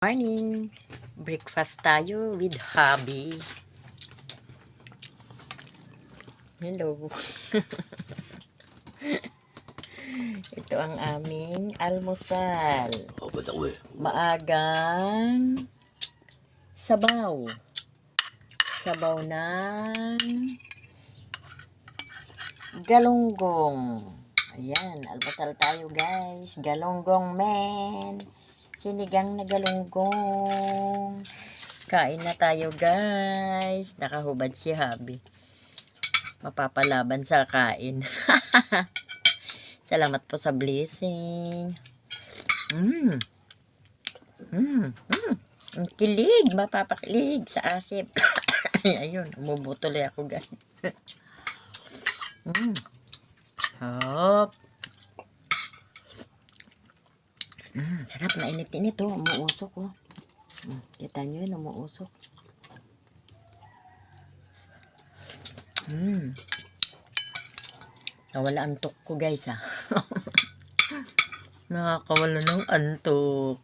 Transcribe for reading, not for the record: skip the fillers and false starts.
Morning! Breakfast tayo with hubby. Hello! Ito ang aming almusal. Maagang sabaw. Sabaw ng galunggong. Ayan, almusal tayo guys. Galunggong men. Sinigang na galunggong. Kain na tayo guys. Nakahubad si hubby. Mapapalaban sa kain. Salamat po sa blessing. Ang kilig. Mapapakilig sa asip. Ayun, umubutol ako guys. Hop. Sarap na init-init oh. Umuusok oh. Kita nyo yun, umuusok. Nawala antok ko guys ha. Nakakawala ng antok.